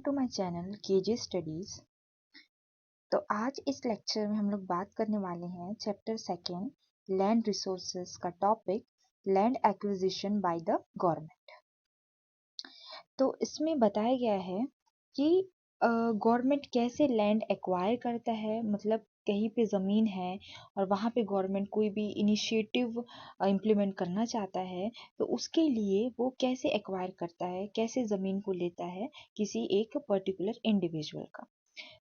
To my channel KJ studies. तो आज इस लेक्चर में हम लोग बात करने वाले हैं चैप्टर सेकेंड लैंड रिसोर्सेज का topic land acquisition by the government. तो इसमें बताया गया है कि गवर्नमेंट कैसे लैंड एक्वायर करता है, मतलब कहीं पे ज़मीन है और वहाँ पे गवर्नमेंट कोई भी इनिशिएटिव इम्प्लीमेंट करना चाहता है तो उसके लिए वो कैसे एक्वायर करता है, कैसे ज़मीन को लेता है किसी एक पर्टिकुलर इंडिविजुअल का।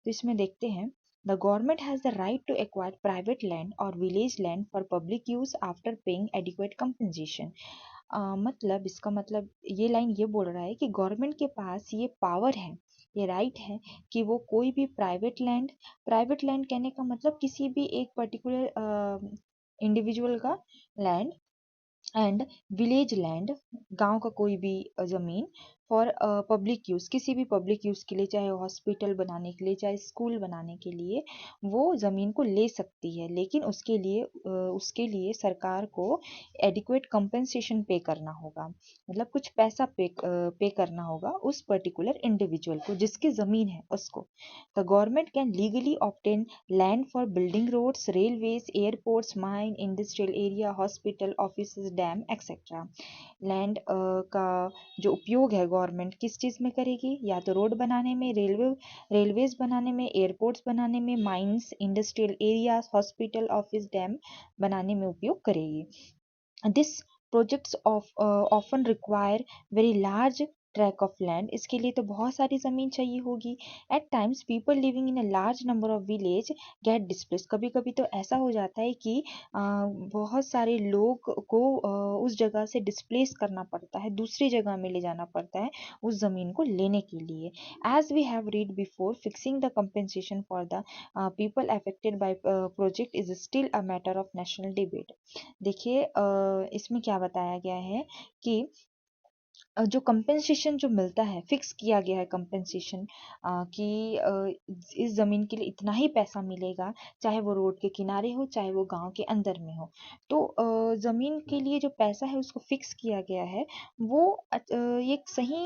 तो इसमें देखते हैं the government has the right to acquire private land और village land for public use after paying adequate compensation. मतलब इसका मतलब ये लाइन ये बोल रहा है कि गवर्नमेंट के पास ये पावर है, ये राइट है कि वो कोई भी प्राइवेट लैंड कहने का मतलब किसी भी एक पर्टिकुलर इंडिविजुअल का लैंड एंड विलेज लैंड, गांव का कोई भी ज़मीन फॉर पब्लिक यूज़, किसी भी पब्लिक यूज़ के लिए, चाहे हॉस्पिटल बनाने के लिए चाहे स्कूल बनाने के लिए वो ज़मीन को ले सकती है, लेकिन उसके लिए सरकार को एडिक्वेट कंपनसेशन पे करना होगा, मतलब कुछ पैसा पे करना होगा उस पर्टिकुलर इंडिविजुअल को जिसकी ज़मीन है उसको। The government can legally obtain land for building roads, railways, airports, mine, industrial area, hospital, offices, dam etcetera. Land का जो उपयोग है गवर्नमेंट किस चीज़ में करेगी, या तो रोड बनाने में, रेलवेज बनाने में, एयरपोर्ट्स बनाने में, mines, industrial areas, hospital, office, dam बनाने में उपयोग करेगी। This projects often require very large tract of land, इसके लिए तो बहुत सारी ज़मीन चाहिए होगी। At times people living in a large number of village get displaced, कभी कभी तो ऐसा हो जाता है कि बहुत सारे लोग को उस जगह से डिस्प्लेस करना पड़ता है, दूसरी जगह में ले जाना पड़ता है उस ज़मीन को लेने के लिए। As we have read before, fixing the compensation for the people affected by project is still a matter of national debate। देखिए इसमें क्या बताया गया है कि जो कंपेंसेशन जो मिलता है, फिक्स किया गया है कंपेंसेशन कि इस ज़मीन के लिए इतना ही पैसा मिलेगा, चाहे वो रोड के किनारे हो चाहे वो गांव के अंदर में हो। तो ज़मीन के लिए जो पैसा है उसको फिक्स किया गया है, वो एक सही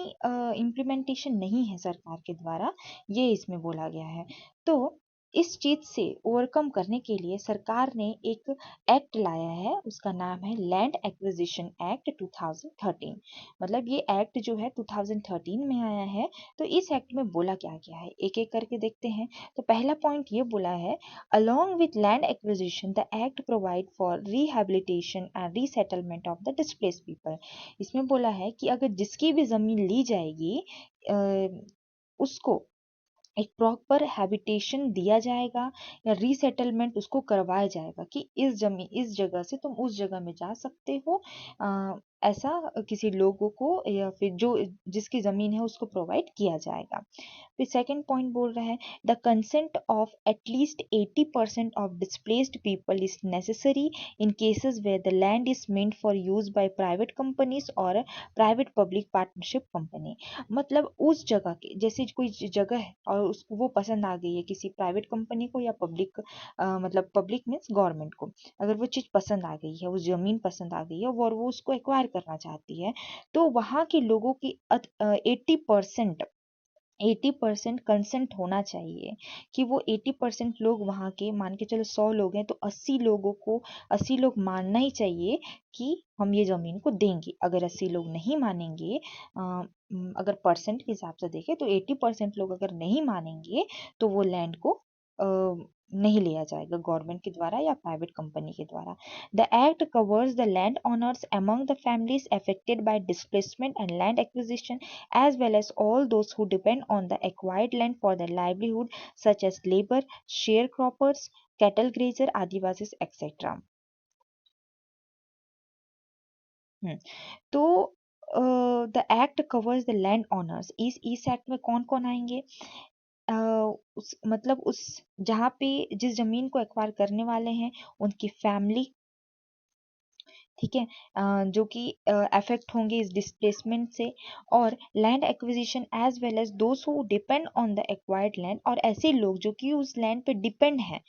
इम्प्लीमेंटेशन नहीं है सरकार के द्वारा, ये इसमें बोला गया है। तो इस चीज़ से ओवरकम करने के लिए सरकार ने एक एक्ट लाया है, उसका नाम है लैंड एक्विजिशन एक्ट 2013। मतलब ये एक्ट जो है 2013 में आया है। तो इस एक्ट में बोला क्या गया है एक एक करके देखते हैं। तो पहला पॉइंट ये बोला है, along with land acquisition the act provide for rehabilitation and resettlement of the displaced people. इसमें बोला है कि अगर जिसकी भी ज़मीन ली जाएगी उसको एक प्रॉपर हैबिटेशन दिया जाएगा या रीसेटलमेंट उसको करवाया जाएगा कि इस जगह से तुम उस जगह में जा सकते हो। ऐसा किसी लोगों को या फिर जो जिसकी ज़मीन है उसको प्रोवाइड किया जाएगा। फिर सेकंड पॉइंट बोल रहा है, the consent of at least 80% of displaced people is necessary in cases where the land is meant for use by private companies और प्राइवेट पब्लिक पार्टनरशिप कंपनी। मतलब उस जगह के जैसे कोई जगह है और उसको वो पसंद आ गई है किसी प्राइवेट कंपनी को या पब्लिक, मतलब पब्लिक मीन्स गवर्नमेंट को, अगर वो चीज़ पसंद आ गई है, वो ज़मीन पसंद आ गई है और वो उसको एक्वायर करना चाहती है, तो वहाँ के लोगों की 80% कंसेंट होना चाहिए कि वो 80% लोग वहाँ के, मान के चलो 100 लोग हैं तो 80 लोग मानना ही चाहिए कि हम ये ज़मीन को देंगे। अगर 80 लोग नहीं मानेंगे, अगर परसेंट के हिसाब से देखें तो 80% लोग अगर नहीं मानेंगे तो वो लैंड को नहीं लिया जाएगा गवर्नमेंट के द्वारा या प्राइवेट कंपनी के द्वारा। The act covers the land owners among the families affected by displacement and land acquisition, as well as all those who depend on the acquired land for their livelihood, such as labor, sharecroppers, cattle grazer, adivasis, etc. हम्म, तो the act covers the land owners, इस act में कौन कौन आएंगे? अ, उस जहाँ पे जिस जमीन को एक्वायर करने वाले हैं उनकी फैमिली, ठीक है, जो कि अफेक्ट होंगे इस डिस्प्लेसमेंट से, और land acquisition as well as those who depend on the acquired land, और ऐसे लोग जो कि उस लैंड पे डिपेंड हैं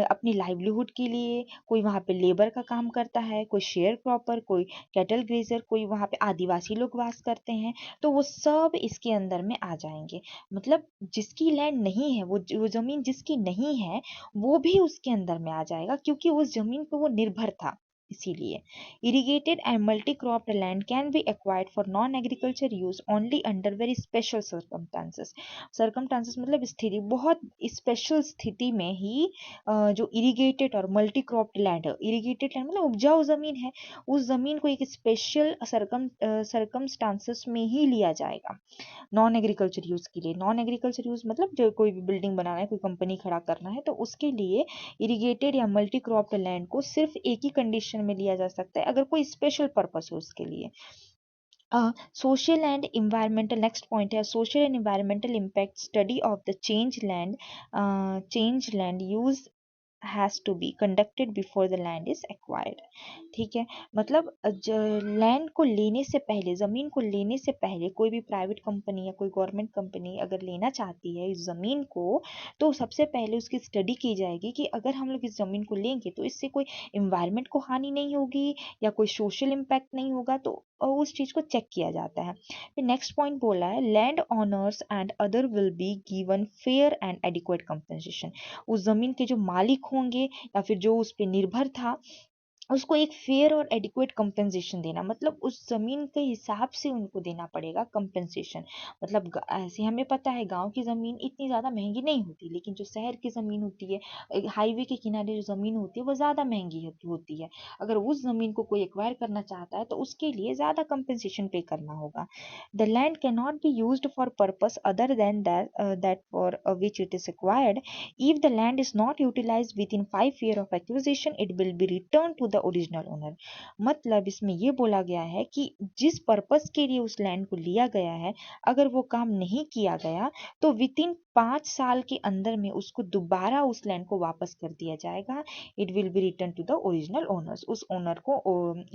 अपनी लाइवलीहुड के लिए। कोई वहाँ पे लेबर का काम करता है, कोई शेयर क्रॉपर, कोई कैटल ग्रेजर, कोई वहाँ पे आदिवासी लोग वास करते हैं, तो वो सब इसके अंदर में आ जाएंगे। मतलब जिसकी लैंड नहीं है, वो जमीन जिसकी नहीं है वो भी उसके अंदर में आ जाएगा, क्योंकि उस जमीन पे वो निर्भर था। इसीलिए irrigated and multi-cropped land can be acquired for non-agriculture use only under very special circumstances। circumstances मतलब स्थिति, बहुत स्पेशल स्थिति में ही जो इरिगेटेड और मल्टी क्रॉप्ड लैंड है, इरिगेटेड लैंड मतलब उपजाऊ जमीन है, उस जमीन को एक स्पेशल सरकमस्टांसेस में ही लिया जाएगा नॉन एग्रीकल्चर यूज के लिए। नॉन एग्रीकल्चर यूज मतलब जो कोई भी बिल्डिंग बनाना है, कोई कंपनी खड़ा करना है, तो उसके लिए इरिगेटेड या मल्टी क्रॉप्ड लैंड को सिर्फ एक ही कंडीशन में लिया जा सकता है, अगर कोई स्पेशल पर्पस हो उसके लिए। Social and environmental, next point है social and environmental impact study of the change land use has to be conducted before the land is acquired. ठीक है, मतलब लैंड को लेने से पहले, जमीन को लेने से पहले, कोई भी प्राइवेट कंपनी या कोई गवर्नमेंट कंपनी अगर लेना चाहती है इस जमीन को, तो सबसे पहले उसकी स्टडी की जाएगी कि अगर हम लोग इस जमीन को लेंगे तो इससे कोई इन्वायरमेंट को हानि नहीं होगी या कोई सोशल इम्पैक्ट नहीं होगा, तो उस चीज को चेक किया जाता है। फिर नेक्स्ट पॉइंट बोला है land owners and other will be given fair and adequate compensation. उस जमीन के जो मालिक होंगे या फिर जो उस पर निर्भर था, उसको एक फेयर और एडिक्वेट कंपेंसेशन देना, मतलब उस जमीन के हिसाब से उनको देना पड़ेगा कंपेंसेशन। मतलब ऐसे हमें पता है गांव की जमीन इतनी ज़्यादा महंगी नहीं होती, लेकिन जो शहर की ज़मीन होती है, हाईवे के किनारे जो ज़मीन होती है वो ज़्यादा महंगी होती है। अगर उस ज़मीन को कोई एक्वायर करना चाहता है तो उसके लिए ज़्यादा कंपेंसेशन पे करना होगा। The land can not be used for purpose other than that for which it is acquired. If the land is not utilized within 5 years of acquisition, it will be returned to the original owner। मतलब इसमें ये बोला गया है कि जिस purpose के लिए उस लैंड को लिया गया है, अगर वो काम नहीं किया गया तो विदिन 5 साल के अंदर में उसको दोबारा उस लैंड को वापस कर दिया जाएगा। It will be return to the original owners, उस ओनर को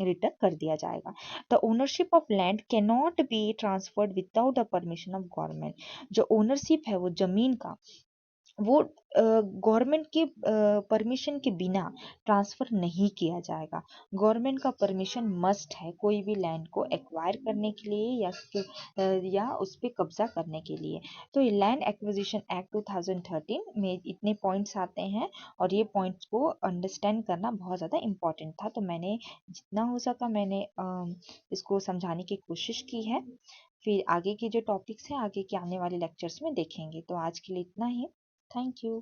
रिटर्न कर दिया जाएगा। The ownership of land can not be transferred without the permission of government. जो ओनरशिप है वो जमीन का, वो गवर्नमेंट के परमिशन के बिना ट्रांसफ़र नहीं किया जाएगा। गवर्नमेंट का परमिशन मस्ट है कोई भी लैंड को एक्वायर करने के लिए या उस पर कब्जा करने के लिए। तो ये लैंड एक्विजिशन एक्ट 2013 में इतने पॉइंट्स आते हैं, और ये पॉइंट्स को अंडरस्टैंड करना बहुत ज़्यादा इम्पोर्टेंट था, तो मैंने जितना हो सका मैंने इसको समझाने की कोशिश की है। फिर आगे के जो टॉपिक्स हैं आगे के आने वाले लेक्चर्स में देखेंगे। तो आज के लिए इतना ही। Thank you.